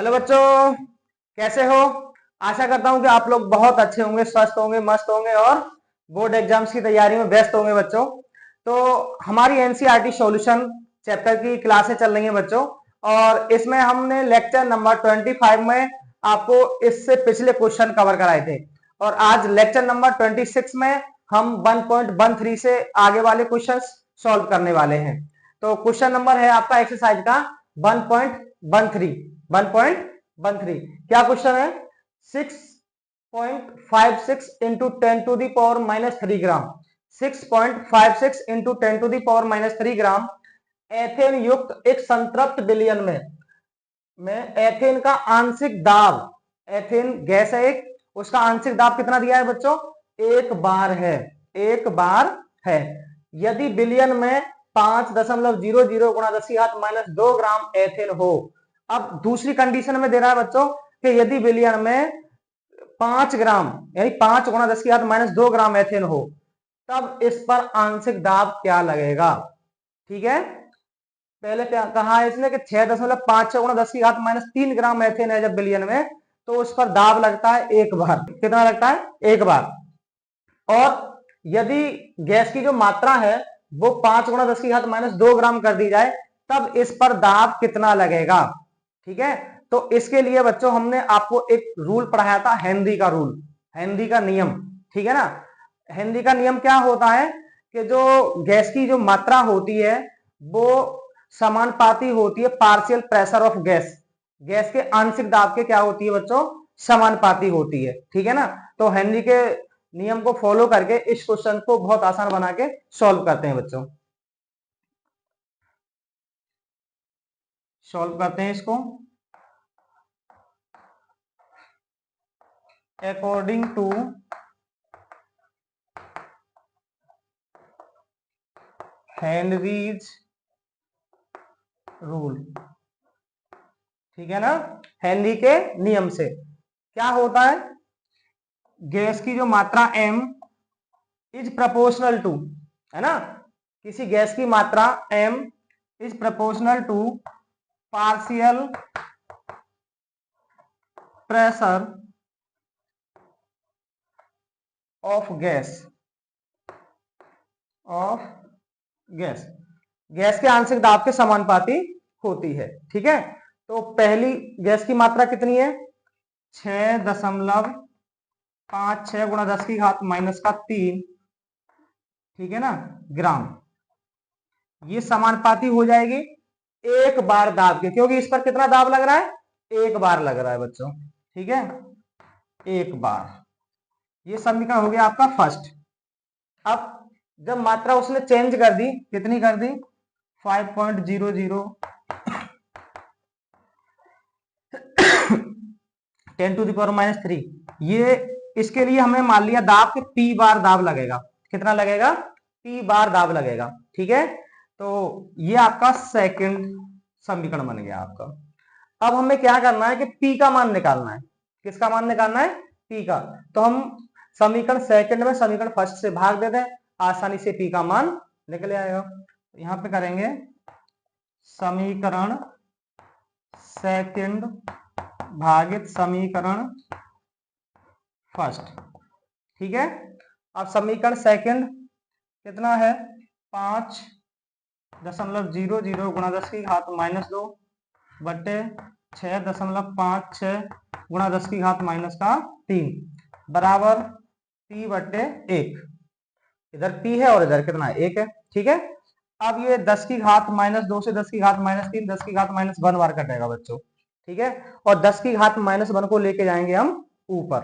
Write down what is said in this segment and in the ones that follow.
Hello बच्चों, कैसे हो। आशा करता हूं कि आप लोग बहुत अच्छे होंगे, स्वस्थ होंगे, मस्त होंगे और बोर्ड एग्जाम्स की तैयारी में व्यस्त होंगे बच्चों। तो हमारी एनसीईआरटी सॉल्यूशन चैप्टर की क्लासें चल रही हैं बच्चों, और इसमें हमने लेक्चर नंबर 25 में आपको इससे पिछले क्वेश्चन कवर कराए थे, और आज लेक्चर नंबर 26 में हम 1.13 से आगे वाले क्वेश्चन सॉल्व करने वाले हैं। तो क्वेश्चन नंबर है आपका एक्सरसाइज का 1.13। क्या क्वेश्चन है? 6.56 इंटू 10⁻³ ग्राम। 6.56 इंटू 10⁻³ ग्राम एथेन युक्त एक संतृप्त विलयन में एथेन का आंशिक दाब, एथेन गैस है एक, उसका आंशिक दाब कितना दिया है बच्चों? 1 बार है, 1 बार है। यदि विलयन में 5.00 गुणा 10⁻² ग्राम एथेन हो। अब दूसरी कंडीशन में दे रहा है बच्चों कि यदि विलयन में 5 ग्राम यानी 5 गुणा 10⁻² ग्राम एथेन हो, तब इस पर आंशिक दाब क्या लगेगा। ठीक है, पहले क्या कहा है इसने कि 6.56 गुणा 10⁻³ ग्राम एथेन है जब विलयन में, तो उस पर दाब लगता है 1 बार। कितना लगता है? 1 बार। और यदि गैस की जो मात्रा है वो 5 गुणा 10⁻² ग्राम कर दी जाए, तब इस पर दाब कितना लगेगा। ठीक है, तो इसके लिए बच्चों हमने आपको एक रूल पढ़ाया था, हेनरी का रूल, हेनरी का नियम। ठीक है ना। हेनरी का नियम क्या होता है कि जो गैस की जो मात्रा होती है वो समानुपाती होती है partial pressure of gas, gas के आंशिक दाब के क्या होती है बच्चों? समानुपाती होती है। ठीक है ना। तो हेनरी के नियम को फॉलो करके इस क्वेश्चन को बहुत आसान बना के सॉल्व करते हैं बच्चों। सॉल्व करते हैं इसको। According to Henry's rule. ठीक है ना। हेनरी के नियम से क्या होता है? गैस की जो मात्रा m इज प्रोपोर्शनल टू, है ना, किसी गैस की मात्रा m is proportional to partial pressure of gas, of gas, gas के आंशिक दाब के समानुपाती होती है। ठीक है, तो पहली गैस की मात्रा कितनी है? 6.56 गुणा 10⁻³ ठीक है ना, ग्राम। ये समानुपाती हो जाएगी 1 बार दाब के, क्योंकि इस पर कितना दाब लग रहा है? 1 बार लग रहा है बच्चों। ठीक है, 1 बार। ये समीकरण हो गया आपका फर्स्ट। अब जब मात्रा उसने चेंज कर दी, कितनी कर दी? 5.00 10⁻³ ये, इसके लिए हमें मान लिया दाब के P बार दाब लगेगा। कितना लगेगा? P बार दाब लगेगा। ठीक है, तो ये आपका सेकंड समीकरण बन गया आपका। अब हमें क्या करना है कि P का मान निकालना है। किसका मान निकालना है? P का। तो हम समीकरण सेकंड में समीकरण फर्स्ट से भाग देते हैं, आसानी से P का मान निकल आएगा। यहां पे करेंगे समीकरण सेकंड भागित समीकरण फर्स्ट। ठीक है, अब समीकरण सेकंड कितना है? 5.00 गुणा 10⁻² बटे 6.56 गुणा 10⁻³ बराबर P बटे 1। इधर P है और इधर कितना है? 1 है। ठीक है, अब ये 10⁻² से 10⁻³ 10⁻1 बार कटेगा बच्चों। ठीक है, और 10⁻1 को लेके जाएंगे हम ऊपर,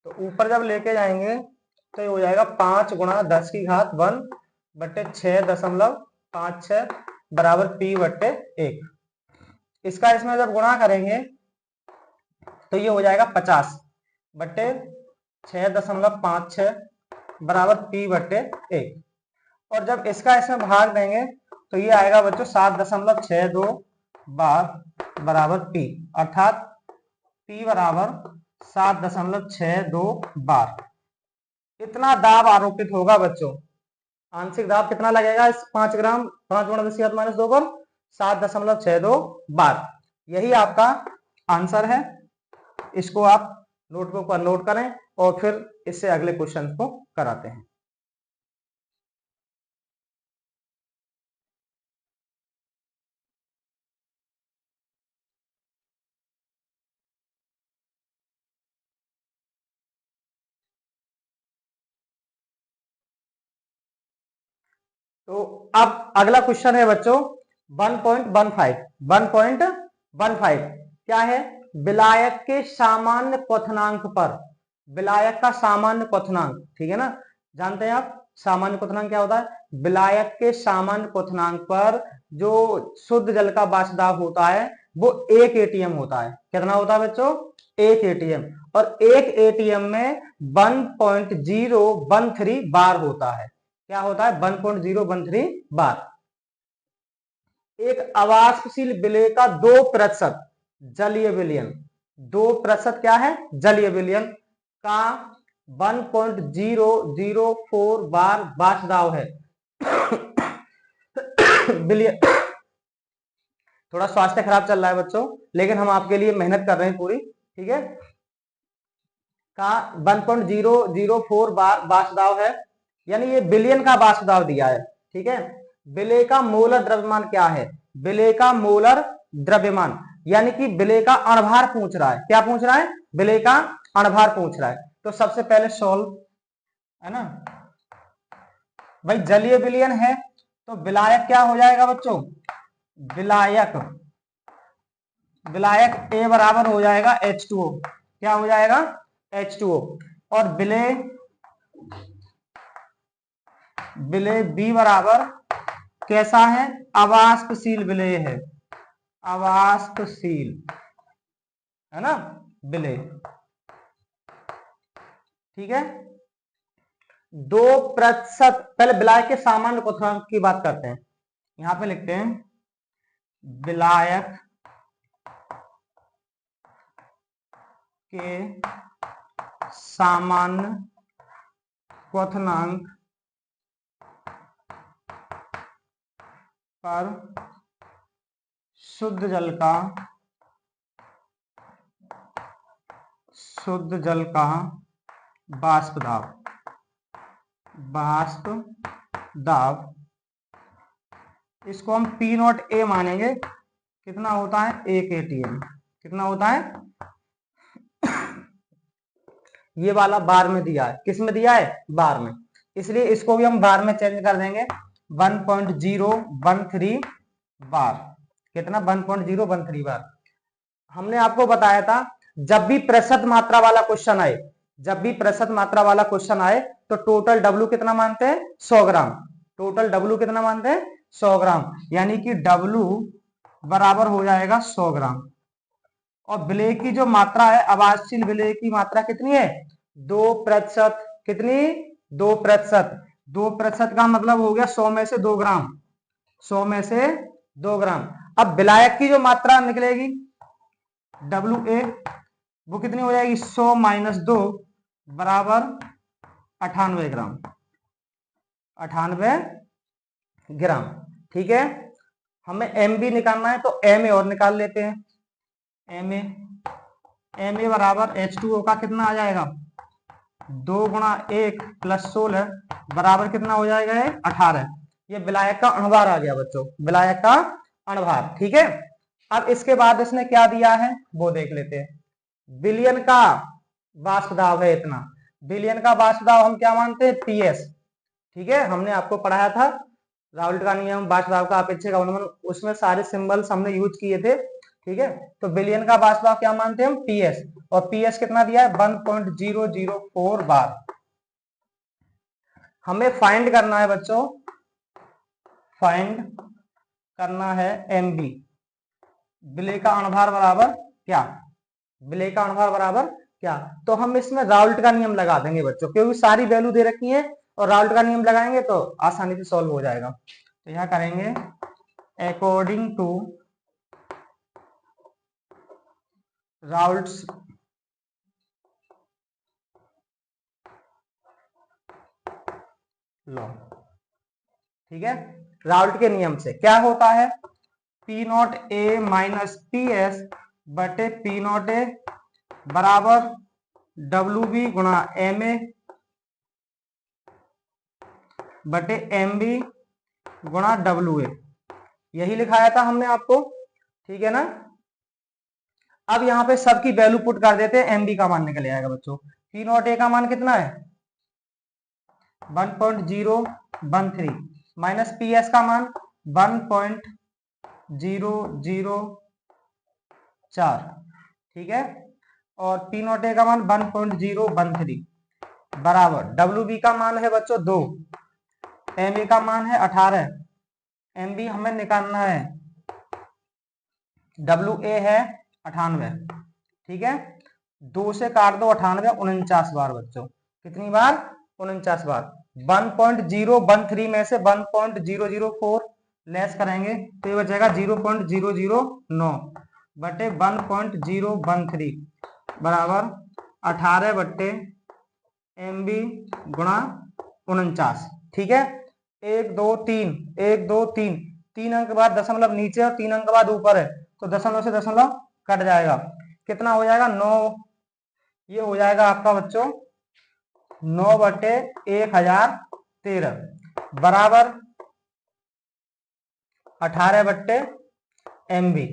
तो ऊपर जब लेके जाएंगे तो ये हो जाएगा 5 गुणा 10⁻1 बटे 6.56 बराबर P बटे 1। इसका इसमें जब गुणा करेंगे तो ये हो जाएगा 50 बटे 6.56 बराबर P बटे 1। और जब इसका इसमें भाग देंगे तो ये आएगा बच्चों 7.62 बार बराबर P, अर्थात P बराबर 7.62 बार। इतना दाब आरोपित होगा बच्चों। आंशिक दाब कितना लगेगा इस 5 गुणा 10⁻² पर? 7.62 बार। यही आपका आंसर है। इसको आप नोटबुक पर नोट करें और फिर इससे अगले क्वेश्चन को कराते हैं। तो अब अगला क्वेश्चन है बच्चों 1.15। 1.15 क्या है? विलायक के सामान्य क्वथनांक पर, विलायक का सामान्य क्वथनांक, ठीक है ना, जानते हैं आप सामान्य क्वथनांक क्या होता है? विलायक के सामान्य क्वथनांक पर जो शुद्ध जल का वाष्प दाब होता है वो 1 एटीएम होता है। कितना होता है बच्चों? 1 एटीएम। और 1 एटीएम में 1.013 बार होता है। क्या होता है? 1.013 बार। एक अवाष्पशील विलेय का 2% जलीय विलयन, 2% क्या है? जलीय विलयन का 1.004 बार वाष्प दाब है। विलयन, थोड़ा स्वास्थ्य खराब चल रहा है बच्चों, लेकिन हम आपके लिए मेहनत कर रहे हैं पूरी, ठीक है, का 1.004 बार वाष्प दाब है, यानी ये बिलियन का वाष्प दाब दिया है, ठीक है। विलेय का मोलर द्रव्यमान क्या है? विलेय का मोलर द्रव्यमान, यानी कि विलेय का अणभार पूछ रहा है। क्या पूछ रहा है? विलेय का अणभार पूछ रहा है। तो सबसे पहले सॉल्व, है ना, भाई जलीय विलयन है तो विलायक क्या हो जाएगा बच्चों? विलायक, विलायक A बराबर हो जाएगा H2O। क्या हो जाएगा? H2O। और विलेय, विलेय B बराबर कैसा है? अवाष्पशील विलेय है, अवाष्पशील, है ना, विलेय, ठीक है। 2%, पहले विलायक के सामान्य क्वथनांक की बात करते हैं। यहां पे लिखते हैं विलायक के सामान्य क्वथनांक पर शुद्ध जल का, शुद्ध जल का वाष्प दाब, वाष्प दाब, इसको हम P0A मानेंगे। कितना होता है? 1 एटीएम। कितना होता है? ये वाला बार में दिया है। किस में दिया है? बार में, इसलिए इसको भी हम बार में चेंज कर देंगे। 1.013 बार। कितना? 1.013 बार। हमने आपको बताया था जब भी प्रतिशत मात्रा वाला क्वेश्चन आए, जब भी प्रतिशत मात्रा वाला क्वेश्चन आए तो टोटल W कितना मानते हैं? 100 ग्राम। टोटल W कितना मानते हैं? 100 ग्राम, यानी कि W बराबर हो जाएगा 100 ग्राम। और विलेय की जो मात्रा है, अवाष्पशील विलेय की मात्रा कितनी है? 2%। कितनी? 2%। 2% का मतलब हो गया 100 में से 2 ग्राम, 100 में से 2 ग्राम। अब विलायक की जो मात्रा निकलेगी WA, वो कितनी हो जाएगी? 100 माइनस 2 बराबर 98 ग्राम, 98 ग्राम, ठीक है। हमें MB निकालना है तो MA और निकाल लेते हैं। MA, MA बराबर H2O का कितना आ जाएगा? 2 गुणा 1 प्लस 16 बराबर कितना हो जाएगा? 18। ये विलायक का अणभार आ गया बच्चों, विलायक का अणभार, ठीक है। अब इसके बाद इसने क्या दिया है वो देख लेते हैं। विलयन का वाष्प दाब है इतना, विलयन का वाष्प दाब हम क्या मानते हैं? PS, ठीक है। हमने आपको पढ़ाया था राउल्ट का नियम, वाष्प दाब का अपेक्षिक अवनमन, उसमें सारे सिंबल्स हमने यूज किए थे, ठीक है। तो विलयन का वाष्प दाब क्या मानते हैं हम? PS। और PS कितना दिया है? 1.004 बार। हमें फाइंड करना है बच्चों, फाइंड करना है MB, विलेय का अणभार बराबर क्या? विलेय का अणभार बराबर क्या? तो हम इसमें राउल्ट का नियम लगा देंगे बच्चों, क्योंकि सारी वैल्यू दे रखी है और राउल्ट का नियम लगाएंगे तो आसानी से सॉल्व हो जाएगा। तो यहां करेंगे अकॉर्डिंग टू राउल्ट्स लॉ, ठीक है। राउल्ट के नियम से क्या होता है? पी नॉट ए माइनस पी एस बटे पी नॉट ए बराबर डब्ल्यू बी गुणा एम ए बटे एम बी गुणा डब्ल्यू ए, यही लिखाया था हमने आपको, ठीक है ना। अब यहाँ पे सबकी वैल्यू पुट कर देते हैं, एम बी का मान निकल आएगा बच्चों। पी नॉट ए का मान कितना है 1.013 माइनस पी एस का मान 1.004, ठीक है, और पी नॉट ए का मान 1.013 बराबर डब्ल्यू बी का मान है बच्चों 2, एम ए का मान है 18, एम बी हमें निकालना है, डब्ल्यू ए है 98, ठीक है। 2 से काट दो 98, 49 बार बच्चों, कितनी बार 49 बार। 1.013 में से 1.004 लेस करेंगे तो ये बचेगा 0.009 बटे 1.013 बराबर 18 बट्टे एम बी गुणा 49, ठीक है। 1 2 3 1 2 3 3 अंक के बाद दशमलव नीचे और 3 अंक के बाद ऊपर है, तो दशमलव से दशमलव कट जाएगा, कितना हो जाएगा 9, ये हो जाएगा आपका बच्चों 9 बटे 1013 बराबर 18 बट्टे एम बी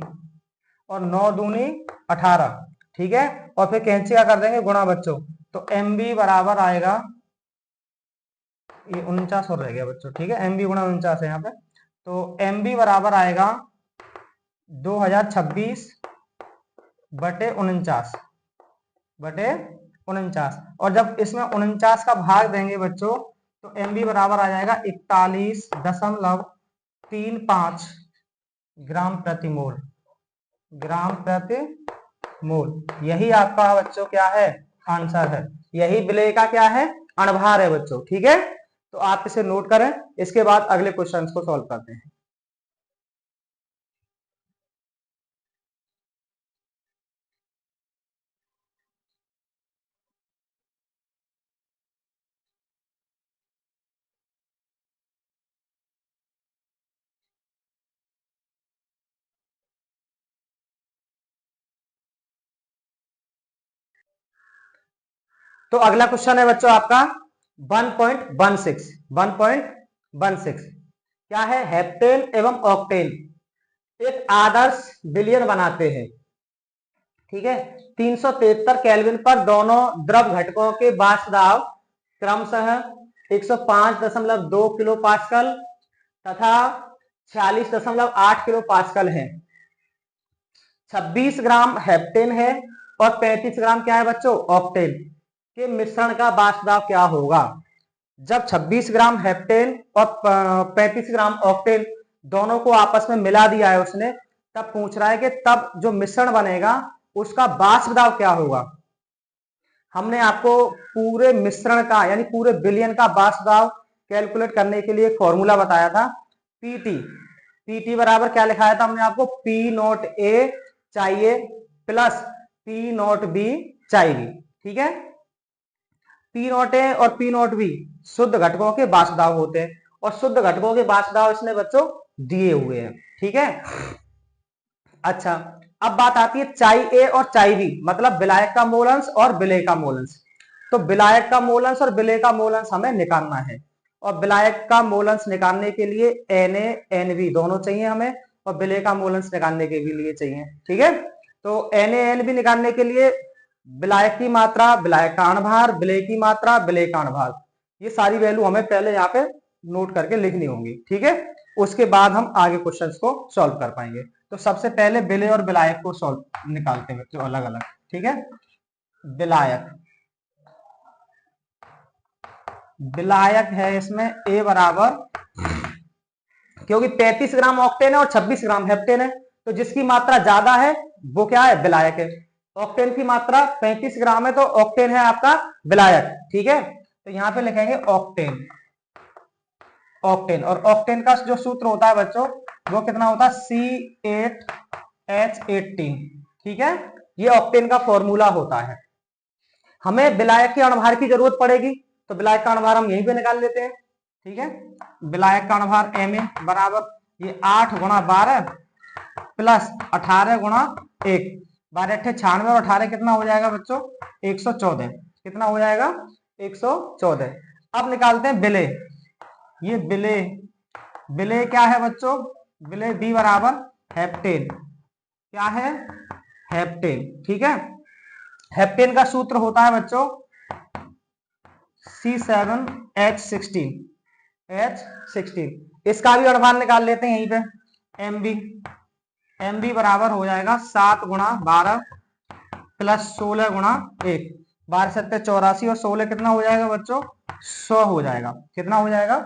और 9 दूनी 18, ठीक है। और फिर कैंची का कर देंगे गुणा बच्चों, तो एम बी बराबर आएगा, ये 49 और रह गया बच्चों, ठीक है, एम बी गुणा 49 है यहाँ पे, तो एम बी बराबर आएगा 2026 बटे 49 बटे 49, और जब इसमें 49 का भाग देंगे बच्चों तो एम बी बराबर आ जाएगा 41.35 ग्राम प्रति मोल, ग्राम प्रति मोल। यही आपका बच्चों क्या है आंसर है, यही विलेय का क्या है अणभार है बच्चों, ठीक है। तो आप इसे नोट करें, इसके बाद अगले क्वेश्चन को सॉल्व करते हैं। तो अगला क्वेश्चन है बच्चों आपका 1.16 क्या है, हेप्टेन एवं ऑक्टेन एक आदर्श विलयन बनाते हैं, ठीक है। 373 केल्विन पर दोनों द्रव घटकों के वाष्प दाब क्रमशः 105.2 किलो पास्कल तथा 46.8 किलो पास्कल है। 26 ग्राम हेप्टेन है और 35 ग्राम क्या है बच्चों ऑक्टेन के मिश्रण का वाष्प दाब क्या होगा। जब 26 ग्राम हेप्टेन और 35 ग्राम ऑक्टेन दोनों को आपस में मिला दिया है उसने, तब पूछ रहा है कि तब जो मिश्रण बनेगा उसका वाष्प दाब क्या होगा। हमने आपको पूरे मिश्रण का यानी पूरे विलयन का वाष्प दाब कैलकुलेट करने के लिए फॉर्मूला बताया था, पीटी। पीटी बराबर क्या लिखाया था हमने आपको, पी नॉट ए चाहिए प्लस पी नॉट बी चाहिए, ठीक है। पी नॉट ए और पी नॉट बी शुद्ध घटकों के वाष्प दाब होते हैं और शुद्ध घटकों के वाष्प दाब इसने बच्चों दिए हुए हैं, ठीक है। अच्छा, अब बात आती है चाई ए और चाई बी, मतलब विलायक का मोल अंश और विलेय का मोल अंश। तो विलायक का मोल अंश और विलेय का मोल अंश हमें निकालना है, और विलायक का मोल अंश निकालने के लिए Na Nb दोनों चाहिए हमें, और विलेय का मोल अंश निकालने के भी लिए चाहिए, ठीक है। तो Na Nb निकालने के लिए विलायक की मात्रा, विलायक का अणभार, विलेय की मात्रा, विलेय का अणभार, ये सारी वैल्यू हमें पहले यहाँ पे नोट करके लिखनी होंगी, ठीक है। उसके बाद हम आगे क्वेश्चंस को सॉल्व कर पाएंगे। तो सबसे पहले विलेय और विलायक को सॉल्व निकालते हैं बच्चों अलग अलग, ठीक है। विलायक, विलायक है इसमें ए बराबर, क्योंकि 35 ग्राम ऑक्टेन है और 26 ग्राम हेप्टेन है, तो जिसकी मात्रा ज्यादा है वो क्या है विलायक है। ऑक्टेन की मात्रा 35 ग्राम है तो ऑक्टेन है आपका विलायक, ठीक है। तो यहां पे लिखेंगे ऑक्टेन, ऑक्टेन, और ऑक्टेन का जो सूत्र होता है बच्चों वो कितना होता है C8H18, ठीक है। ये ऑक्टेन का फॉर्मूला होता है। हमें विलायक के अणभार की जरूरत पड़ेगी, तो विलायक का अणभार हम यहीं पे निकाल लेते हैं, ठीक है। विलायक का अणभार Ma बराबर ये 8 गुणा 12 प्लस 18 गुणा 1, 12 अट्ठे 96 और 18 कितना हो जाएगा बच्चों? 114। कितना हो जाएगा? 114। अब निकालते हैं विलेय। ये विलेय क्या है बच्चों? विलेय बी बराबर हेप्टेन। क्या है? हेप्टेन। ठीक है, हेप्टेन का सूत्र होता है बच्चों C7H16। इसका भी अणुभार निकाल लेते हैं यहीं पे। एम बी बराबर हो जाएगा 7 गुणा 12 प्लस 16 गुणा 1, 12 सत्ते 84 और 16 कितना हो जाएगा बच्चों? 100 हो जाएगा। कितना हो जाएगा?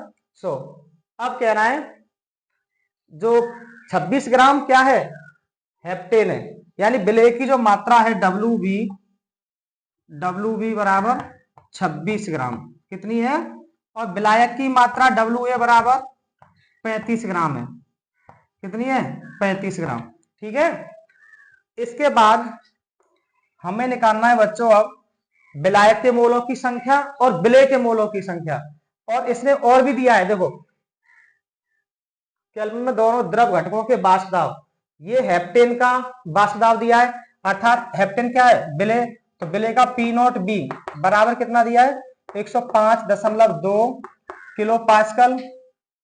100। अब कह रहा है जो 26 ग्राम क्या है? हेप्टेन है। यानी विलेय की जो मात्रा है WB बराबर 26 ग्राम। कितनी है? और विलायक की मात्रा WA बराबर 35 ग्राम है। कितनी है? 35 ग्राम। ठीक है, इसके बाद हमें निकालना है बच्चों अब विलायक के मोलों की संख्या और विलेय के मोलों की संख्या। और इसने और भी दिया है, देखो केल्विन में दोनों द्रव घटकों के वाष्प दाब। ये हेप्टेन का वाष्प दाब दिया है, अर्थात हेप्टेन क्या है? विलेय। तो विलेय का P0B बराबर कितना दिया है? 105.2 किलो पास्कल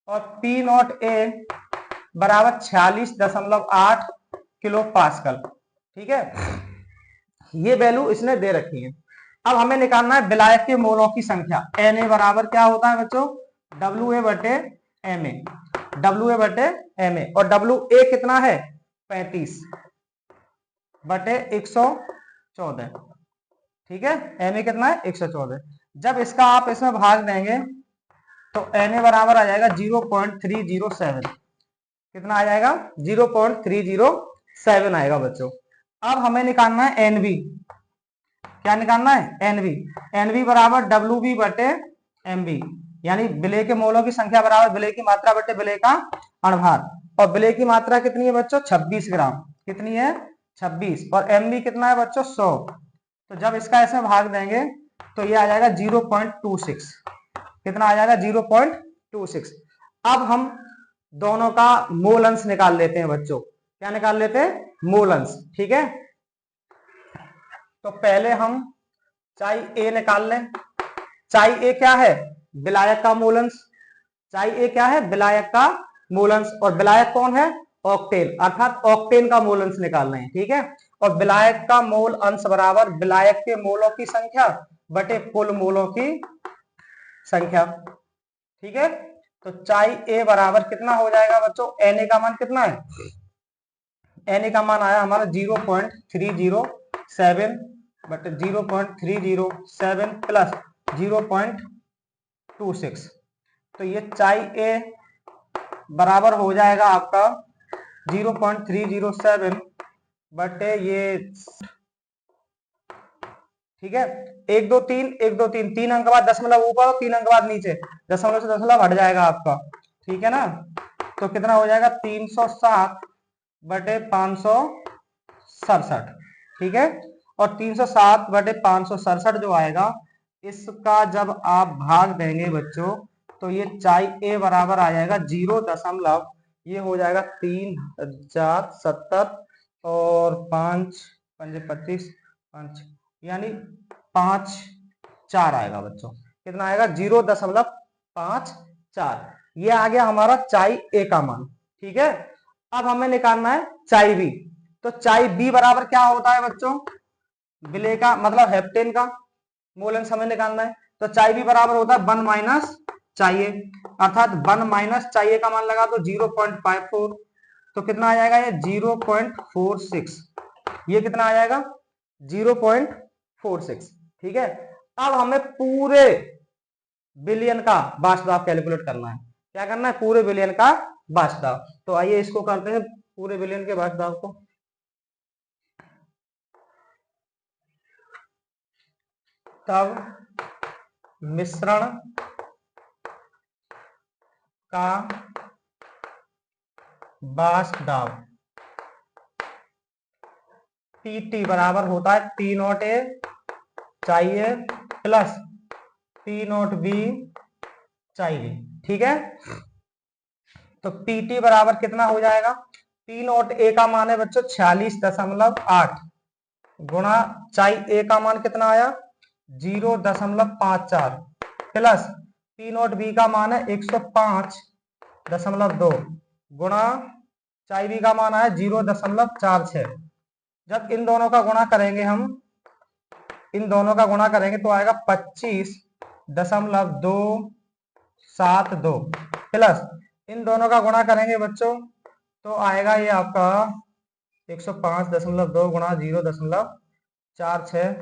और P0A बराबर 46.8 किलो पास्कल। ठीक है, ये वैल्यू इसने दे रखी है। अब हमें निकालना है विलायक के मोलों की संख्या। Na बराबर क्या होता है बच्चों? WA बटे Ma। WA बटे Ma और WA कितना है? 35 बटे 114। ठीक है, Ma कितना है? 114। जब इसका आप इसमें भाग देंगे तो Na बराबर आ जाएगा 0.307। कितना आ जाएगा? 0.307 आएगा बच्चों। अब हमें निकालना है Nb। क्या निकालना है? Nb बराबर WB बटे MB, यानी विलेय के मोलों की संख्या बराबर विलेय की मात्रा बटे विलेय का अणुभार। और विलेय की मात्रा कितनी है बच्चों? 26 ग्राम। कितनी है? 26। और MB कितना है बच्चों? 100। तो जब इसका इसमें भाग देंगे तो ये आ जाएगा 0.26। कितना आ जाएगा? 0.26। अब हम दोनों का मोल अंश निकाल लेते हैं बच्चों। क्या निकाल लेते हैं? मोल अंश। ठीक है, तो पहले हम चाई ए निकाल लें। चाई ए क्या है? विलायक का मूल अंश। चाई ए क्या है? विलायक का मूल अंश। और विलायक कौन है? ऑक्टेन, अर्थात ऑक्टेन का मूल अंश निकालना है। ठीक है, और विलायक का मोल अंश बराबर विलायक के मोलों की संख्या बटे कुल मोलों की संख्या। ठीक है, तो चाई ए बराबर कितना हो जाएगा बच्चों? Na का मान कितना है? Na का मान आया हमारा 0.307 बट 0.307 प्लस 0.26। तो ये चाई ए बराबर हो जाएगा आपका 0.307 बटे ये। ठीक है, 1 2 3 1 2 3 3 अंक बाद दशमलव ऊपर और 3 अंक बाद नीचे, दशमलव से दशमलव हट जाएगा आपका। ठीक है ना, तो कितना हो जाएगा? 307 बटे 567। ठीक है, और 307 बटे 567 जो आएगा, इसका जब आप भाग देंगे बच्चों तो ये चाई ए बराबर आ जाएगा 0. ये हो जाएगा 3070 और 5 5 25 5, यानी 54 आएगा बच्चों। कितना आएगा? 0.54। ये आ गया हमारा चाई ए का मान। ठीक है, अब हमें निकालना है चाई बी। तो चाई बी बराबर क्या होता है बच्चों? विलेय का मतलब हेप्टेन का मोल अंश हमें निकालना है। तो चाई बी बराबर होता है 1 माइनस चाई ए, अर्थात 1 माइनस चाई ए का मान लगा तो 0.54। तो कितना आ जाएगा? ये 0.46। ये कितना आ जाएगा? 0.46। ठीक है, अब हमें पूरे बिलियन का वाष्प दाब कैलकुलेट करना है। क्या करना है? पूरे बिलियन का वाष्प दाब। तो आइए इसको करते हैं, पूरे बिलियन के वाष्प दाब को। तब मिश्रण का वाष्प दाब Pt बराबर होता है P0A चाहिए प्लस P0B चाहिए। ठीक है, तो Pt बराबर कितना हो जाएगा? पी नॉट ए का मान है बच्चों 46.8 गुणा चाई ए का मान कितना आया 0.54 प्लस पी नॉट बी का मान है 105.2 गुणा चाई बी का मान आया 0.46। जब इन दोनों का गुणा करेंगे हम, इन दोनों का गुणा करेंगे तो आएगा 25.272 प्लस इन दोनों का गुणा करेंगे बच्चों तो आएगा ये आपका 105.2 गुणा 0.46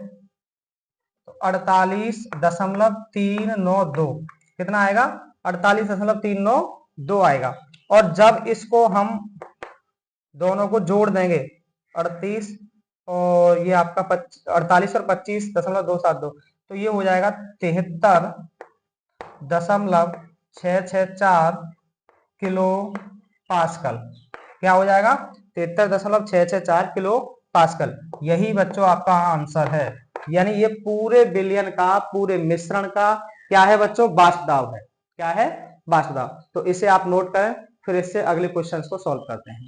तो 48.392 कितना आएगा 48.392 आएगा। और जब इसको हम दोनों को जोड़ देंगे 38 और ये आपका 48 और 25.272 तो ये हो जाएगा 73.664 किलो पास्कल। क्या हो जाएगा 73.664 किलो पास्कल। यही बच्चों आपका आंसर है। यानी ये पूरे विलयन का, पूरे मिश्रण का क्या है बच्चों वाष्प दाब है। क्या है वाष्प दाब। तो इसे आप नोट करें, फिर इससे अगले क्वेश्चंस को सॉल्व करते हैं।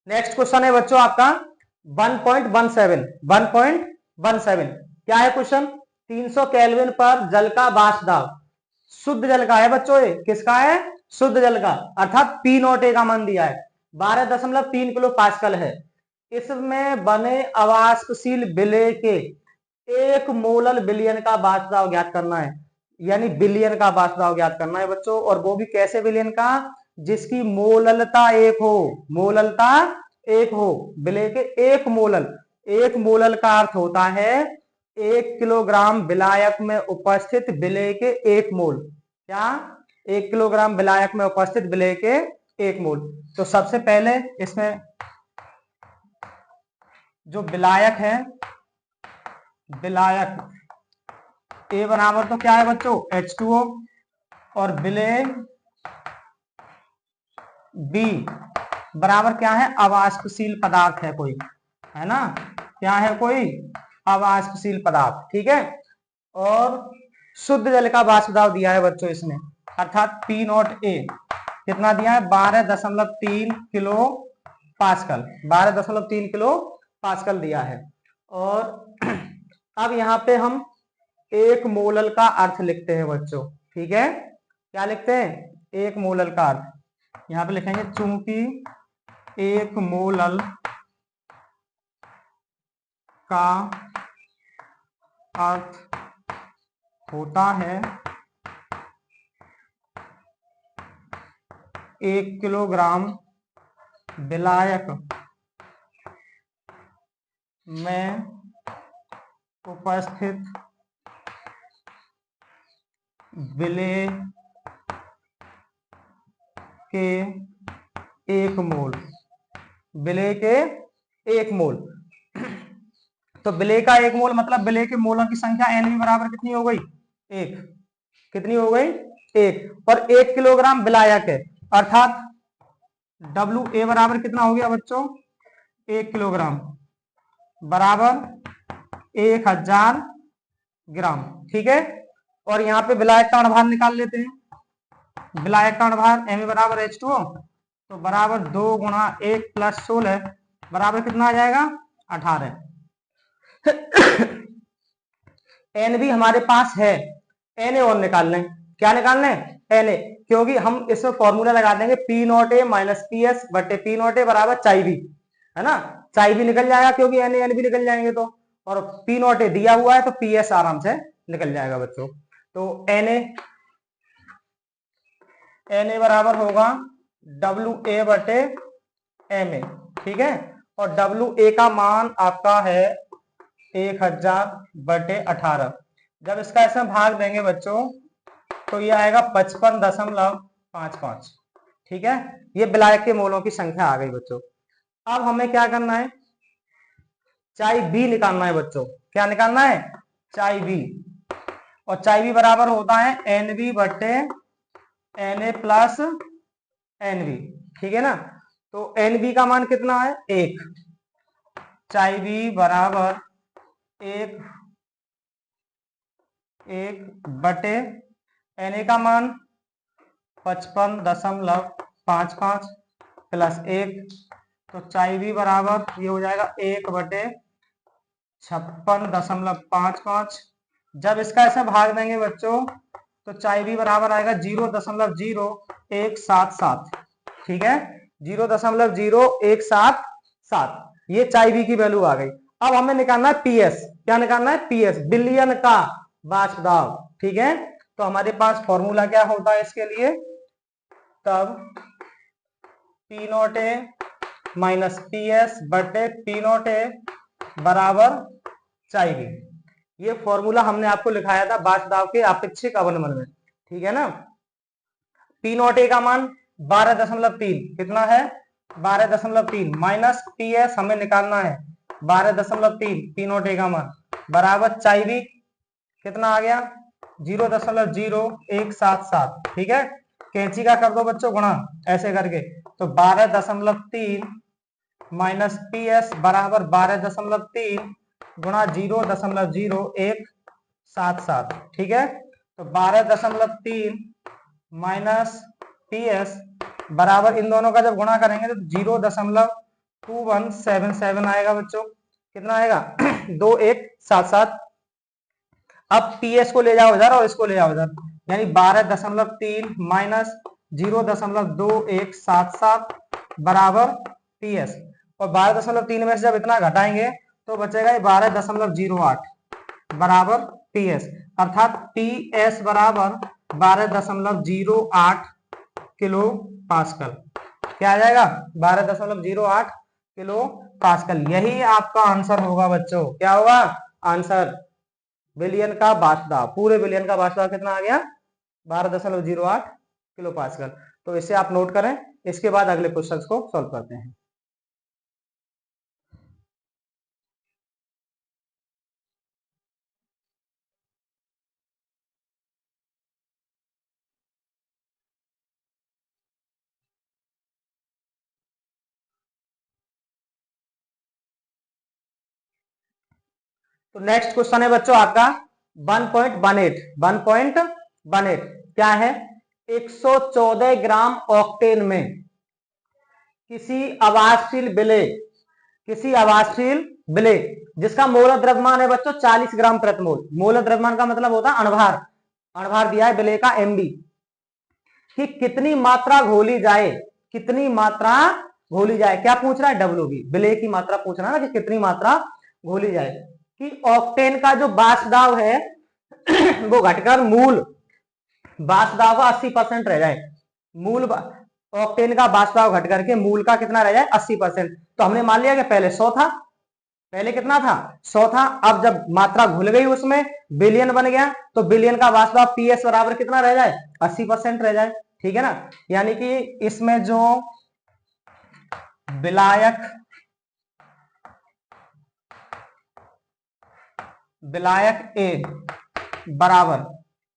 नेक्स्ट क्वेश्चन है बच्चों आपका 1.17 क्या है क्वेश्चन 300 केल्विन पर जल का वाष्प दाब, शुद्ध जल का है बच्चों, ये किसका है शुद्ध जल का, अर्थात पी नॉट ए का मान दिया है 12.3 किलो पास्कल है। इसमें बने अवाष्पशील विलय के एक मोलल विलयन का वाष्प दाब ज्ञात करना है। यानी विलयन का वाष्प दाब ज्ञात करना है बच्चों, और वो भी कैसे विलयन का, जिसकी मोललता एक हो, मोललता एक हो, विलय के एक मोलल, एक मोलल का अर्थ होता है 1 किलोग्राम विलायक में उपस्थित विलय के 1 मोल। क्या 1 किलोग्राम विलायक में उपस्थित विलय के 1 मोल। तो सबसे पहले इसमें जो विलायक है, विलायक ए बराबर तो क्या है बच्चों H2O और विलय बी बराबर क्या है अवाष्पशील पदार्थ है कोई, है ना, क्या है कोई अवाष्पशील पदार्थ। ठीक है, और शुद्ध जल का वाष्प दाब दिया है बच्चों इसमें, अर्थात पी नॉट ए कितना दिया है 12.3 किलो पास्कल, 12.3 किलो पास्कल दिया है। और अब यहाँ पे हम एक मोलल का अर्थ लिखते हैं बच्चों। ठीक है, क्या लिखते हैं एक मोलल का अर्थ, यहाँ पे लिखेंगे चूंकि एक मोलल का अर्थ होता है 1 किलोग्राम विलायक में उपस्थित विलय के 1 मोल, विलय के 1 मोल। तो विलय का 1 मोल मतलब विलय के मोलों की संख्या Nv बराबर कितनी हो गई 1, कितनी हो गई 1, और 1 किलोग्राम विलायक है, अर्थात WA बराबर कितना हो गया बच्चों 1 किलोग्राम बराबर 1000 ग्राम। ठीक है, और यहाँ पे विलायक का अणुभार निकाल लेते हैं, विलायक का अणुभार Mv बराबर H2O तो बराबर 2 गुणा 1 प्लस 16 बराबर कितना आ जाएगा 18। Nb हमारे पास है, Na और निकाल लें, क्या निकाल लें Na, क्योंकि हम इसमें फॉर्मूला लगा देंगे पी नॉट ए माइनस पी एस बटे पी नॉट ए बराबर चाई बी, है ना, चाई बी निकल जाएगा क्योंकि Na Nb निकल जाएंगे तो, और पी नॉट ए दिया हुआ है तो पी एस आराम से निकल जाएगा बच्चों। तो Na बराबर होगा WA बटे Ma। ठीक है, और WA का मान आपका है 1000 बटे 18। जब इसका इसमें भाग देंगे बच्चों तो ये आएगा 55.55। ठीक है, ये विलायक के मोलों की संख्या आ गई बच्चों। अब हमें क्या करना है चाई बी निकालना है बच्चों। क्या निकालना है चाई बी, और चाई बी बराबर होता है Nb बटे Na प्लस Nb, ठीक है ना। तो Nb का मान कितना है 1, चाई बी बराबर 1 Na का मान 55.55 प्लस 1, तो चाई बी बराबर ये हो जाएगा 1/56.55। जब इसका ऐसे भाग देंगे बच्चों तो चाई बी बराबर आएगा 0.0177, ठीक है, 0.0177। ये चाई बी की वैल्यू आ गई। अब हमें निकालना है पीएस। क्या निकालना है? पीएस, बिलियन का वाष्प दाब, ठीक है। तो हमारे पास फॉर्मूला क्या होता है इसके लिए, तब पी नॉट ए माइनस पीएस बटे पी नॉट ए बराबर चाई बी। ये फॉर्मूला हमने आपको लिखाया था वाष्प दाब के अपेक्षिक अवनमन में, ठीक है ना। पी नॉट ए का मान 12.3 कितना है, 12.3 माइनस पी एस हमें निकालना है 12.3, पी नॉट ए का मान बराबर चाई बी कितना आ गया 0.0177, ठीक है। कैंची का कर दो बच्चों गुणा ऐसे करके, तो 12.3 माइनस पी एस बराबर 12.3 गुणा 0.0177, ठीक है। तो 12.3 माइनस पी एस बराबर इन दोनों का जब गुणा करेंगे तो 0.2177 आएगा बच्चों। कितना आएगा 2177। अब पीएस को ले जाओ इधर और इसको ले जाओ इधर, यानी 12.3 माइनस 0.2177 बराबर पीएस, और 12.3 में से जब इतना घटाएंगे तो बचेगा ये 12.08 बराबर पीएस, अर्थात पीएस बराबर 12.08 किलो पास्कल। क्या आ जाएगा 12.08 किलो पास्कल। यही आपका आंसर होगा बच्चों। क्या होगा आंसर? बिलियन का वाष्प दाब, पूरे बिलियन का वाष्प दाब कितना आ गया 12.08 किलो पास्कल। तो इसे आप नोट करें, इसके बाद अगले क्वेश्चन को सॉल्व करते हैं। तो नेक्स्ट क्वेश्चन है बच्चों आपका 1.18 क्या है, 114 ग्राम ऑक्टेन में किसी आवासशील विलेय जिसका मोल द्रव्यमान है बच्चों 40 ग्राम प्रति मोल। मोल द्रव्यमान का मतलब होता है अणभार, अणभार दिया है विलेय का एमबी, कि कितनी मात्रा घोली जाए, कितनी मात्रा घोली जाए। क्या पूछ रहा है? डब्ल्यूबी, विलेय की मात्रा पूछ रहा है ना, कि कितनी मात्रा घोली जाए। कि ऑक्टेन का जो वाष्प दाब है वो घटकर मूल वाष्प दाब का 80% रह जाए। मूल ऑक्टेन का वाष्प दाब घट करके मूल का कितना रह जाए 80%। तो हमने मान लिया कि पहले 100 था, पहले कितना था 100 था। अब जब मात्रा घुल गई उसमें बिलियन बन गया, तो बिलियन का वाष्प दाब पीएस बराबर कितना रह जाए 80% रह जाए, ठीक है ना। यानी कि इसमें जो विलायक ए बराबर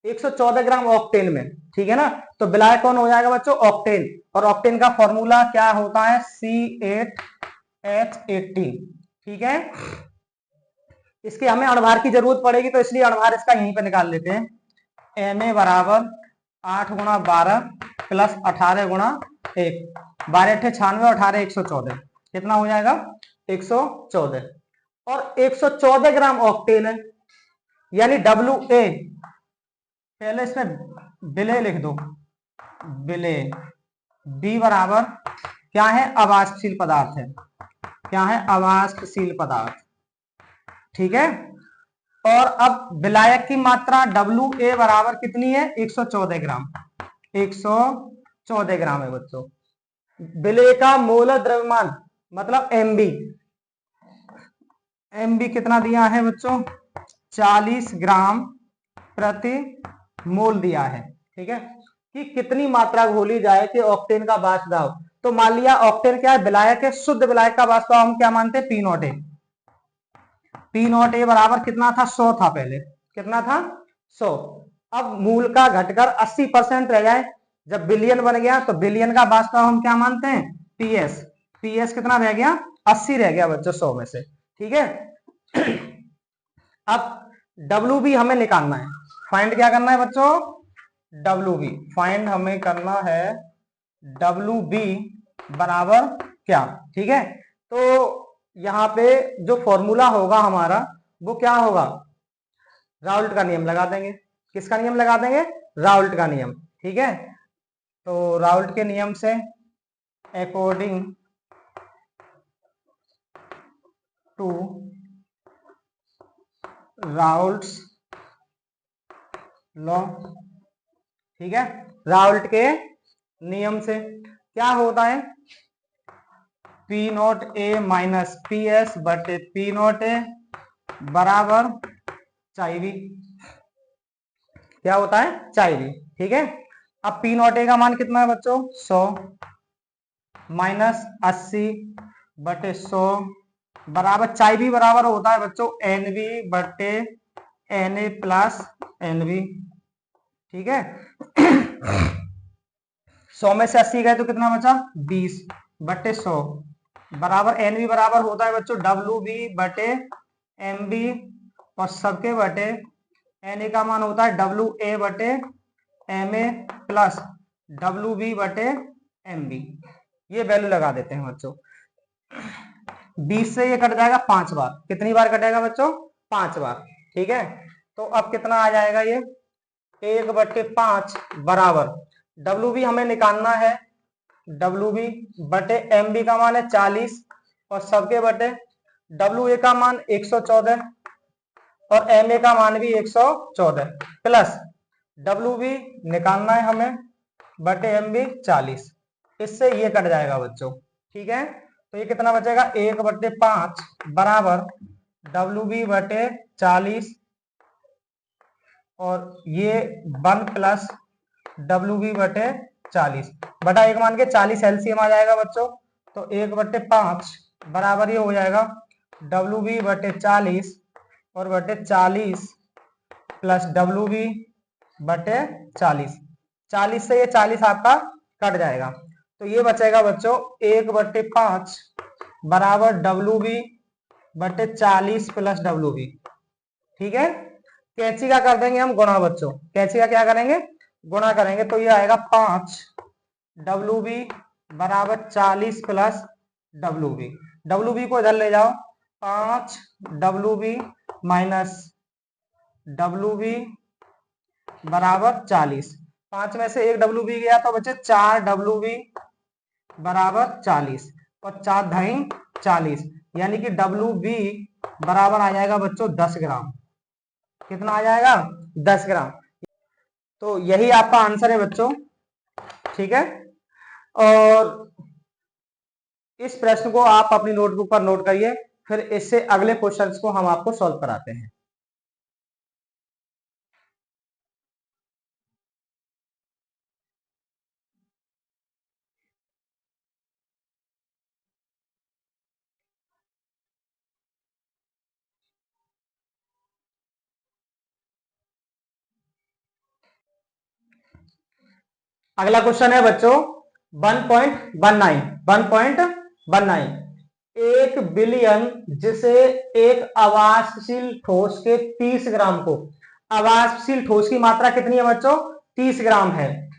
114 ग्राम ऑक्टेन में, ठीक है ना। तो विलायक कौन हो जाएगा बच्चों? ऑक्टेन। और ऑक्टेन का फॉर्मूला क्या होता है? C8H18, ठीक है। इसके हमें अणभार की जरूरत पड़ेगी, तो इसलिए अणभार इसका यहीं पे निकाल लेते हैं। Na बराबर 8 गुणा 12 प्लस 18 गुणा 1, 12 96 18 114, कितना हो जाएगा 114। और 114 ग्राम ऑक्टेन है, यानी WA, पहले इसमें विलेय लिख दो, विलेय B बराबर क्या है? अवाष्पशील पदार्थ है। क्या है? अवाष्पशील पदार्थ, ठीक है। और अब विलायक की मात्रा WA बराबर कितनी है? 114 ग्राम, 114 ग्राम है बच्चों। विलेय का मोल द्रव्यमान मतलब MB कितना दिया है बच्चों? 40 ग्राम प्रति मोल दिया है, ठीक है। कि कितनी मात्रा घोली जाए कि ऑक्टेन का वाष्प दाब। तो मान लिया ऑक्टेन क्या है? विलायक है, शुद्ध विलायक का वाष्प दाब हम क्या मानते हैं? पी नॉट ए बराबर कितना था? 100 था पहले, कितना था 100। अब मूल का घटकर 80% रह जाए, जब बिलियन बन गया तो बिलियन का बाष्प दाब हम क्या मानते हैं, पीएस। पीएस कितना रह गया, 80 रह गया बच्चों 100 में से, ठीक है। अब डब्ल्यू बी हमें निकालना है, फाइंड क्या करना है बच्चों, डब्ल्यू बी फाइंड हमें करना है, डब्ल्यू बी बराबर क्या, ठीक है। तो यहाँ पे जो फॉर्मूला होगा हमारा वो क्या होगा, राउल्ट का नियम लगा देंगे। किसका नियम लगा देंगे, राउल्ट का नियम, ठीक है। तो राउल्ट के नियम से अकॉर्डिंग टू राउल्ट्स लॉ, ठीक है, राउल्ट के नियम से क्या होता है, पी नॉट ए माइनस पी एस बटे पी नॉट ए बराबर चाई वी, क्या होता है, चाई वी, ठीक है। अब पी नॉट ए का मान कितना है बच्चों, 100 माइनस 80 बटे 100 बराबर चाई वी बराबर होता है बच्चों एन वी बटे N A plus N V, ठीक है। 100 में से 80 गए तो कितना बचा, 20 बटे 100 बराबर एन वी बराबर होता है बच्चों डब्ल्यू बी बटे एम बी, और सबके बटे एन ए का मान होता है डब्ल्यू ए बटे M A plus W B बटे एम बी। ये वैल्यू लगा देते हैं बच्चों। 20 से ये कट जाएगा 5 बार, कितनी बार कटेगा बच्चों, 5 बार, ठीक है। तो अब कितना आ जाएगा ये 1/5 बराबर डब्ल्यू बी हमें निकालना है, डब्ल्यू बी बटे एम बी का मान है 40 और सबके बटे डब्ल्यू ए का मान 114 और एम ए का मान भी 114 प्लस डब्ल्यू बी निकालना है हमें बटे एम बी 40, इससे ये कट जाएगा बच्चों, ठीक है। तो ये कितना बचेगा 1/5 बराबर डब्ल्यू बी बटे 40 और ये 1 प्लस डब्ल्यू बी बटे 40 बटा 1 मान के 40 एलसीएम आ जाएगा बच्चों। तो 1/5 बराबर ये हो जाएगा डब्ल्यू बी बटे 40 और बटे 40 प्लस डब्ल्यू बी बटे 40 से ये 40 आपका कट जाएगा। तो ये बचेगा बच्चों 1/5 बराबर डब्ल्यू बी बटे 40 प्लस डब्ल्यू बी, ठीक है। कैंची का कर देंगे हम गुणा बच्चों, कैंची का क्या करेंगे, गुणा करेंगे। तो ये आएगा 5 डब्ल्यू बी बराबर 40 plus W B, W B को इधर ले जाओ, 5 W B minus W B बराबर 40, 5 में से 1 डब्ल्यू बी गया तो बचे 4 डब्ल्यू बी बराबर 40 और 4 ढाई 40, यानी कि डब्ल्यू बी बराबर आ जाएगा बच्चों 10 ग्राम। कितना आ जाएगा, 10 ग्राम। तो यही आपका आंसर है बच्चों, ठीक है। और इस प्रश्न को आप अपनी नोटबुक पर नोट करिए, फिर इससे अगले क्वेश्चंस को हम आपको सॉल्व कराते हैं। अगला क्वेश्चन है बच्चों 1.19 1 बिलियन जिसे एक अवाष्पशील ठोस के 30 ग्राम को, अवाष्पशील ठोस की मात्रा कितनी है बच्चों, 30 ग्राम है,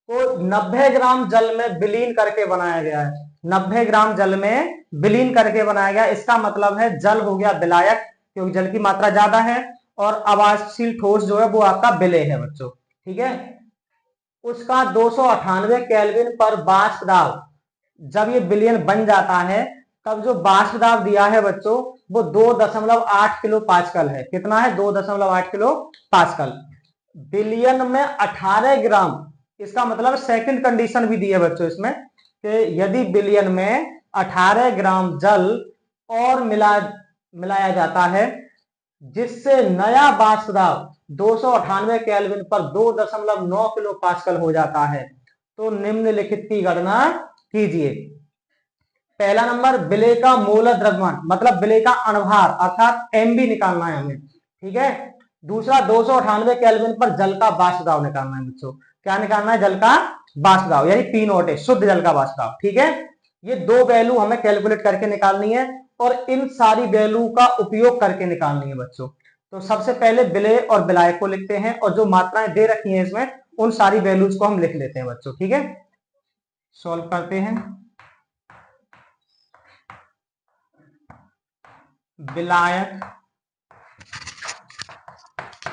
को 90 ग्राम जल में विलीन करके बनाया गया है। 90 ग्राम जल में विलीन करके बनाया गया, इसका मतलब है जल हो गया विलायक क्योंकि जल की मात्रा ज्यादा है, और अवाष्पशील ठोस जो है वो आपका विलेय है बच्चों, ठीक है। उसका 298 केल्विन पर वाष्प दाब, जब ये बिलियन बन जाता है तब जो वाष्प दाब दिया है बच्चों वो 2.8 किलो पास्कल है। कितना है, 2.8 किलो पास्कल। बिलियन में 18 ग्राम, इसका मतलब सेकंड कंडीशन भी दी है बच्चों इसमें कि यदि बिलियन में 18 ग्राम जल और मिलाया जाता है जिससे नया वाष्प दाब 298 केल्विन पर 2.9 किलो पास्कल हो जाता है, तो निम्नलिखित की गणना कीजिए। पहला नंबर विलेय का मोल द्रव्यमान, मतलब विलेय का अणुभार अर्थात एमबी निकालना है हमें, ठीक है। दूसरा 298 केल्विन पर जल का वाष्प दाब निकालना है बच्चों, क्या निकालना है, जल का वाष्प दाब यानी पी नॉट है, शुद्ध जल का वाष्प दाब। ठीक है, ये दो वैल्यू हमें कैलकुलेट करके निकालनी है और इन सारी वैल्यू का उपयोग करके निकालनी है बच्चों। तो सबसे पहले विलेय और विलायक को लिखते हैं और जो मात्राएं दे रखी हैं इसमें उन सारी वैल्यूज को हम लिख लेते हैं बच्चों। ठीक है, सॉल्व करते हैं। विलायक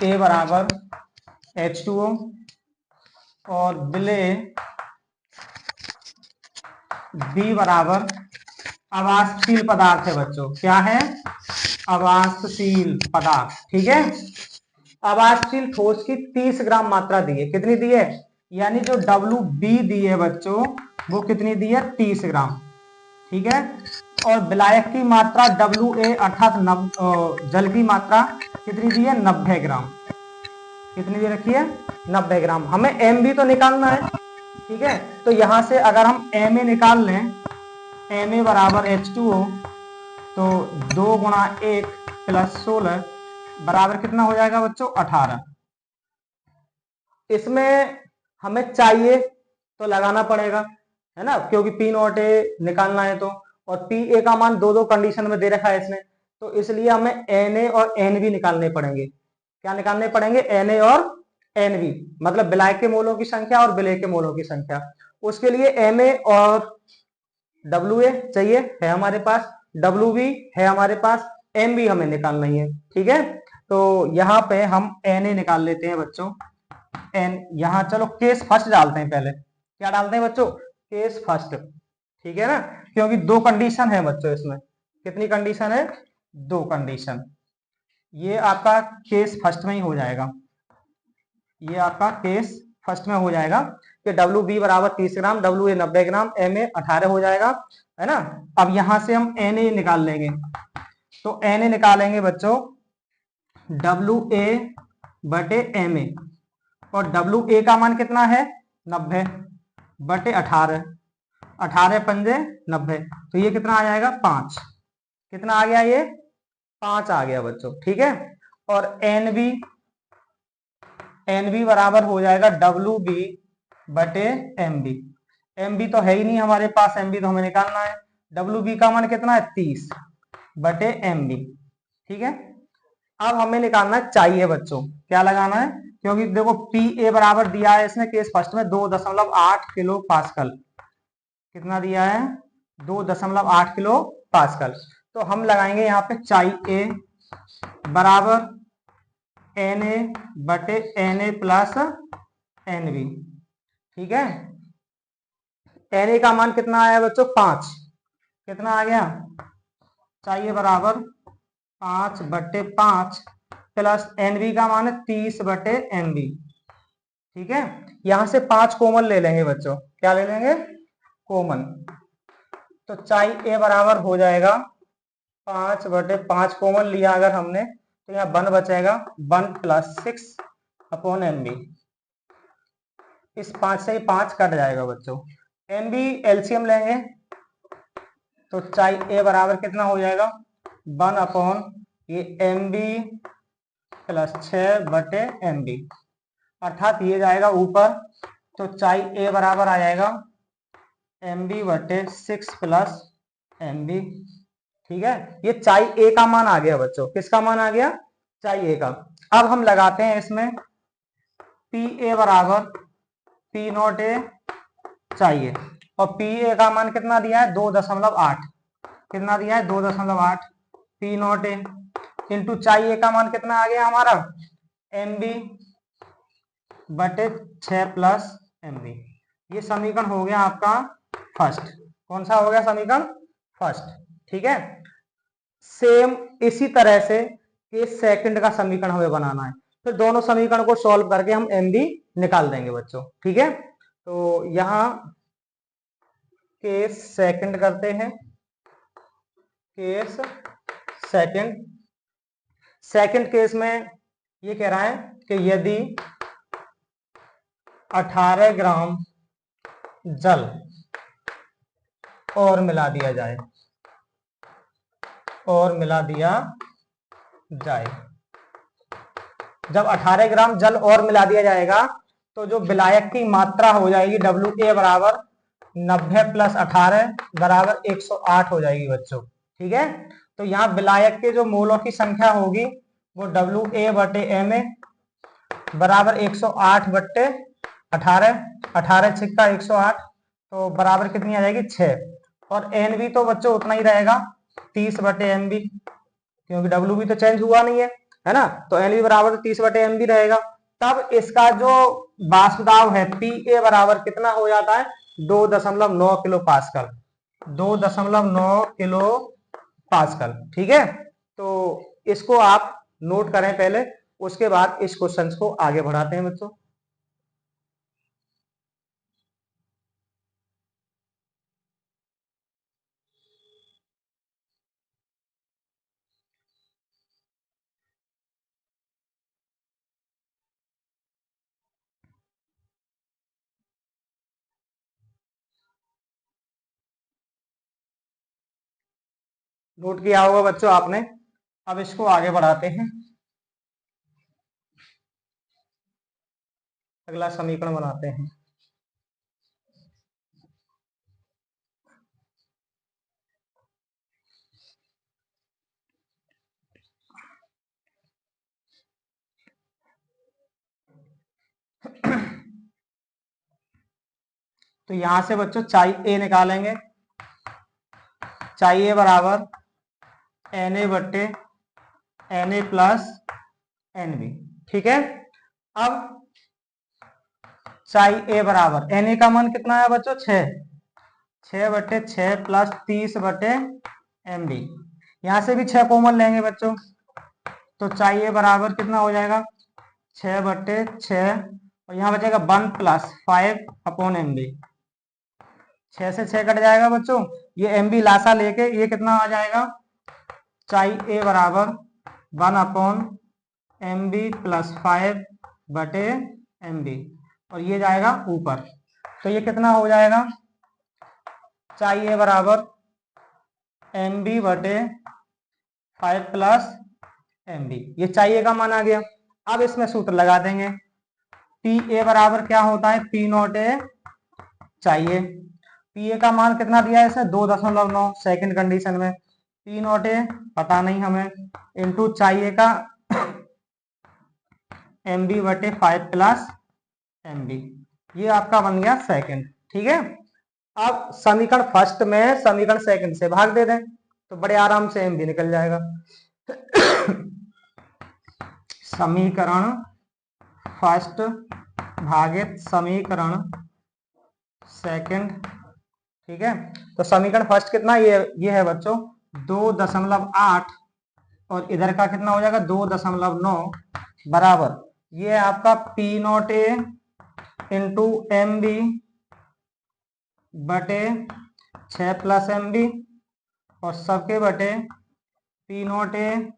A बराबर H2O और विलेय B बराबर अवाष्पशील पदार्थ है बच्चों। क्या है? अवाष्पशील पदार्थ। ठीक है, अवाष्पशील ठोस की 30 ग्राम मात्रा दी है। कितनी दी है? यानी जो WB दी है बच्चों वो कितनी दी है? 30 ग्राम। ठीक है, और विलायक की मात्रा WA अर्थात जल की मात्रा कितनी दी है? 90 ग्राम। कितनी दे रखी है? 90 ग्राम। हमें MB तो निकालना है। ठीक है, तो यहां से अगर हम MA निकाल लें, MA बराबर H2O, तो 2 गुणा 1 प्लस 16 बराबर कितना हो जाएगा बच्चों? 18। इसमें हमें चाहिए तो लगाना पड़ेगा, है ना, क्योंकि पी नॉट ए निकालना है तो, और पी ए का मान दो दो कंडीशन में दे रखा है इसने, तो इसलिए हमें एन ए और एन बी निकालने पड़ेंगे। क्या निकालने पड़ेंगे? एन ए और एन बी, मतलब विलायक के मोलों की संख्या और विलेय के मोलों की संख्या। उसके लिए एम ए और डब्ल्यू ए चाहिए, है हमारे पास, डब्ल्यू बी है हमारे पास, एम बी हमें निकालना ही है। ठीक है, तो यहाँ पे हम एन ए निकाल लेते हैं बच्चों। एन, यहाँ चलो केस फर्स्ट डालते हैं पहले। क्या डालते हैं बच्चों? Case first. ठीक है ना, क्योंकि दो कंडीशन है बच्चों इसमें। कितनी कंडीशन है? दो कंडीशन। ये आपका केस फर्स्ट में ही हो जाएगा, ये आपका केस फर्स्ट में हो जाएगा कि डब्ल्यू बी बराबर 30 ग्राम, W A 90 gram, M A 18 हो जाएगा, है ना। अब यहां से हम एन ए निकाल लेंगे, तो एन ए निकालेंगे बच्चों डब्ल्यू ए बटे एम ए, और डब्ल्यू ए का मान कितना है? 90 बटे 18, 18 पंजे 90, तो ये कितना आ जाएगा? 5। कितना आ गया? ये 5 आ गया बच्चों। ठीक है, और एन बी बराबर हो जाएगा डब्ल्यू बी बटे एम बी। एम बी तो है ही नहीं हमारे पास, एम बी तो हमें निकालना है। डब्ल्यू बी का मान कितना है? 30 बटे एम बी। ठीक है, अब हमें निकालना चाहिए बच्चों, क्या लगाना है, क्योंकि देखो पी ए बराबर दिया है इसने केस फर्स्ट में 2.8 किलो पास्कल। कितना दिया है? 2.8 किलो पास्कल। तो हम लगाएंगे यहाँ पे चाहिए बराबर एन ए बटे N A plus N B. ठीक है, एन ए का मान कितना आया बच्चों? 5। कितना आ गया? चाहिए बराबर 5 बटे 5 प्लस एन बी का मान है 30 बटे एन बी। ठीक है, यहां से 5 कॉमन ले लेंगे बच्चों। क्या ले लेंगे? कॉमन। तो चाहिए ए बराबर हो जाएगा 5 बटे 5 कॉमन लिया अगर हमने, तो यहाँ 1 बचेगा, 1 प्लस 6 अपॉन एम बी। इस 5 से 5 कट जाएगा बच्चों। एम बी एलसीएम लेंगे तो चाहिए ए बराबर कितना हो जाएगा? 1 अपॉन ये एम बी प्लस 6 बटे एम बी, अर्थात ये जाएगा ऊपर, तो चाहिए ए बराबर आ जाएगा एम बी बटे 6 प्लस एम बी। ठीक है, ये चाहिए ए का मान आ गया बच्चों। किसका मान आ गया? चाहिए का। अब हम लगाते हैं इसमें पी ए बराबर पी नॉट ए चाहिए, और पी ए का मान कितना दिया है? 2.8। कितना दिया है? 2.8 पी नॉट ए इंटू चाहिए का मान कितना आ गया हमारा? एम बी बटे 6 प्लस एम बी। ये समीकरण हो गया आपका फर्स्ट। कौन सा हो गया समीकरण? फर्स्ट। ठीक है, सेम इसी तरह से केस सेकंड का समीकरण हमें बनाना है, फिर दोनों समीकरण को सॉल्व करके हम एम बी निकाल देंगे बच्चों। ठीक है, तो यहां केस सेकंड करते हैं। केस सेकंड, सेकंड केस में ये कह रहा है कि यदि 18 ग्राम जल और मिला दिया जाए, और मिला दिया जाए, जब 18 ग्राम जल और मिला दिया जाएगा तो जो विलायक की मात्रा हो जाएगी WA बराबर 90 + 18 बराबर 108 हो जाएगी बच्चों। ठीक है, तो यहाँ विलायक के जो मोलों की संख्या होगी वो WA/Ma बराबर 108/18, 18 छिक्का 108, तो बराबर कितनी आ जाएगी 6। और NB तो बच्चों उतना ही रहेगा 30/MB, क्योंकि W भी तो चेंज हुआ नहीं है ना, तो NB बराबर 30/MB रहेगा। तब इसका जो वाष्प दाब है PA बराबर कितना हो जाता है 2.9 किलो पास्कल, 2.9 किलो पास्कल। ठीक है, तो इसको आप नोट करें पहले, उसके बाद इस क्वेश्चन को आगे बढ़ाते हैं बच्चों। नोट किया होगा बच्चों आपने, अब इसको आगे बढ़ाते हैं, अगला समीकरण बनाते हैं। तो यहां से बच्चों चाई ए निकालेंगे, चाई ए बराबर Na प्लस NB। ठीक है, अब चाई ए बराबर Na का मान कितना है बच्चों 6, 6/6 प्लस 30/MB, यहां से भी 6 कॉमन लेंगे बच्चों, तो चाई ए बराबर कितना हो जाएगा 6/6, और यहाँ बचेगा 1 + 5/MB, 6 से 6 कट जाएगा बच्चों, ये MB लासा लेके ये कितना आ जाएगा, चाई ए बराबर 1/MB + 5/MB, और ये जाएगा ऊपर, तो ये कितना हो जाएगा चाई ए बराबर MB/5 + MB, ये चाई ए का मान आ गया। अब इसमें सूत्र लगा देंगे, PA बराबर क्या होता है P0A चाहिए, PA का मान कितना दिया है इसने 2.9 सेकंड कंडीशन में, P0A पता नहीं हमें, इंटू चाहिए का MB/5 + MB, ये आपका बन गया सेकंड। ठीक है, अब समीकरण फर्स्ट में समीकरण सेकंड से भाग दे दें तो बड़े आराम से MB निकल जाएगा। समीकरण फर्स्ट भागित समीकरण सेकंड। ठीक है, तो समीकरण फर्स्ट कितना ये है बच्चों 2.8, और इधर का कितना हो जाएगा 2.9 बराबर, ये है आपका P0A इंटू MB/6 + MB, और सबके बटे P0A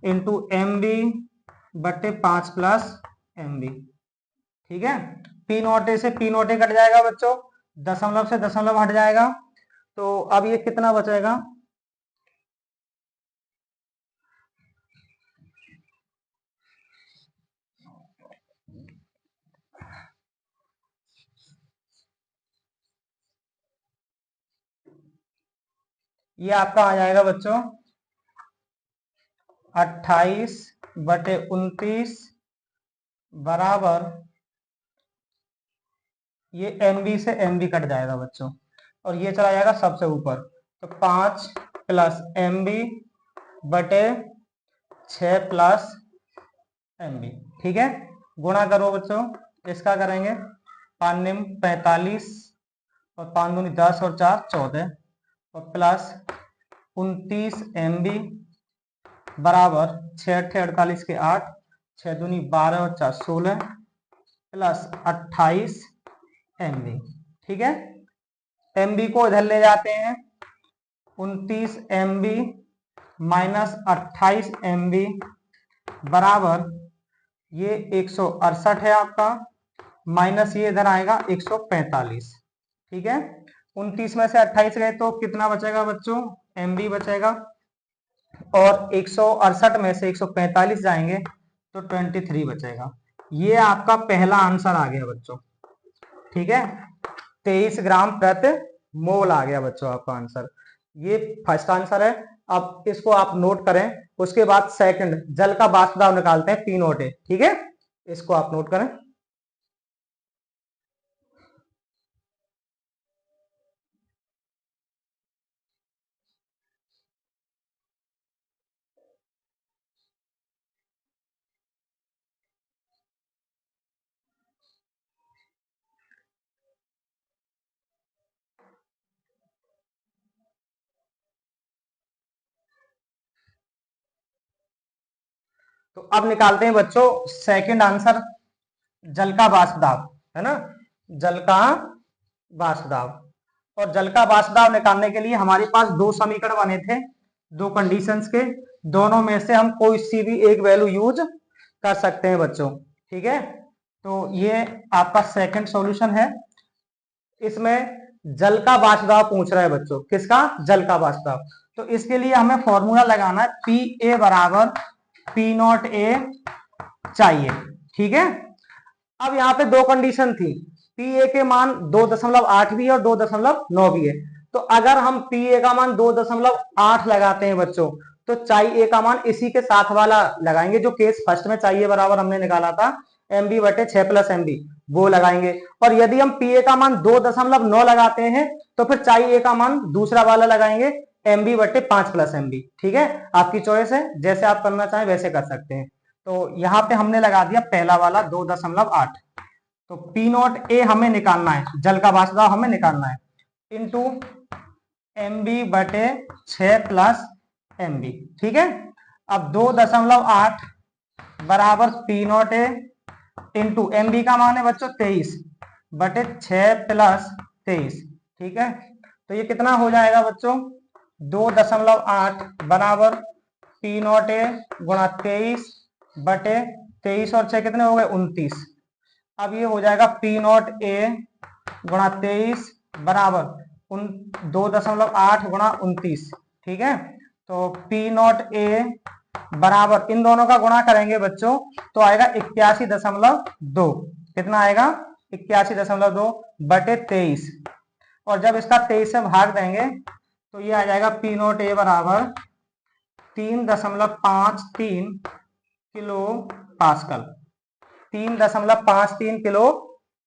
इंटू MB/5 + MB। ठीक है, P0A से P0A कट जाएगा बच्चों, दशमलव से दशमलव हट जाएगा, तो अब ये कितना बचेगा ये आपका आ जाएगा बच्चों 28/29 बराबर, ये MB से MB कट जाएगा बच्चों, और ये चला जाएगा सबसे ऊपर, तो 5 + MB/6 + MB। ठीक है, गुणा करो बच्चों, इसका करेंगे 5 45, और 5 दूनी 10, और 4 14, और प्लस 29 MB बराबर 6 × 48 के 8, 6 दूनी 12, और 4 16, प्लस 28 MB। ठीक है, MB को इधर ले जाते हैं, 29 MB माइनस 28 MB बराबर, ये 168 है आपका, माइनस ये इधर आएगा 145। ठीक है, 29 में से 28 गए तो कितना बचेगा बच्चों MB बचेगा, और 168 में से 145 जाएंगे तो 23 बचेगा। ये आपका पहला आंसर आ गया बच्चों, ठीक है, 23 ग्राम प्रति मोल आ गया बच्चों आपका आंसर। ये फर्स्ट आंसर है। अब इसको आप नोट करें। उसके बाद सेकंड, जल का वाष्प दाब निकालते हैं, पी नोट है, ठीक है, इसको आप नोट करें। तो अब निकालते हैं बच्चों सेकंड आंसर, जल का वाष्प दाब, है ना, जल का वाष्प दाब। और जल का वाष्प दाब निकालने के लिए हमारे पास दो समीकरण बने थे, दो कंडीशंस के, दोनों में से हम कोई सी भी एक वैल्यू यूज कर सकते हैं बच्चों, ठीक है। तो ये आपका सेकंड सॉल्यूशन है। इसमें जल का वाष्प दाब पूछ रहा है बच्चों, किसका, जल का वाष्प दाब। तो इसके लिए हमें फॉर्मूला लगाना है, पी ए बराबर पी नॉट ए चाहिए, ठीक है। अब यहाँ पे दो कंडीशन थी, पी ए के मान 2.8 भी है और 2.9 भी है। तो अगर हम पी ए का मान 2.8 लगाते हैं बच्चों, तो चाहिए ए का मान इसी के साथ वाला लगाएंगे, जो केस फर्स्ट में चाहिए बराबर हमने निकाला था एम बी बटे 6 प्लस एम बी, वो लगाएंगे। और यदि हम पी ए का मान 2.9 लगाते हैं, तो फिर चाहिए ए का मान दूसरा वाला लगाएंगे, एम बी बटे 5 प्लस एम बी, ठीक है। आपकी चॉइस है, जैसे आप करना चाहें वैसे कर सकते हैं। तो यहाँ पे हमने लगा दिया पहला वाला 2.8। तो पी नॉट ए हमें निकालना है, जल का वाष्प दाब हमें निकालना है, इंटू एम बी बटे 6 प्लस एम बी, ठीक है। अब 2.8 बराबर P naught A into M B का मान है बच्चों 23 बटे 6 प्लस 23, ठीक है। तो ये कितना हो जाएगा बच्चों, 2.8 बराबर पी नॉट ए गुणा 23 बटे 23 और 6 कितने हो गए, 29। अब ये हो जाएगा पी नॉट ए गुणा 23 बराबर 2.8 गुणा 29, ठीक है। तो पी नॉट ए बराबर इन दोनों का गुणा करेंगे बच्चों, तो आएगा 81.2, कितना आएगा, 81.2 बटे 23। और जब इसका 23 से भाग देंगे तो ये आ जाएगा पी नॉट ए बराबर 3.53 किलो पास्कल, 3.53 किलो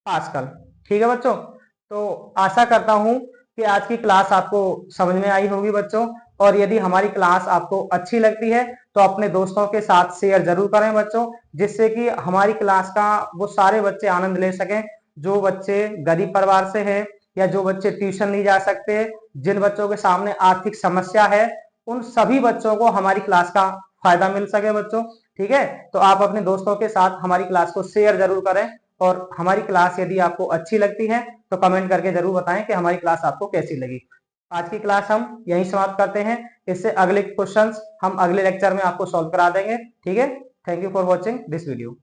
पास्कल, ठीक है बच्चों। तो आशा करता हूं कि आज की क्लास आपको समझ में आई होगी बच्चों। और यदि हमारी क्लास आपको अच्छी लगती है तो अपने दोस्तों के साथ शेयर जरूर करें बच्चों, जिससे कि हमारी क्लास का वो सारे बच्चे आनंद ले सकें, जो बच्चे गरीब परिवार से हैं या जो बच्चे ट्यूशन नहीं जा सकते, जिन बच्चों के सामने आर्थिक समस्या है, उन सभी बच्चों को हमारी क्लास का फायदा मिल सके बच्चों, ठीक है। तो आप अपने दोस्तों के साथ हमारी क्लास को शेयर जरूर करें। और हमारी क्लास यदि आपको अच्छी लगती है तो कमेंट करके जरूर बताएं कि हमारी क्लास आपको कैसी लगी। आज की क्लास हम यहीं समाप्त करते हैं। इससे अगले क्वेश्चंस हम अगले लेक्चर में आपको सॉल्व करा देंगे, ठीक है। Thank you for watching this video.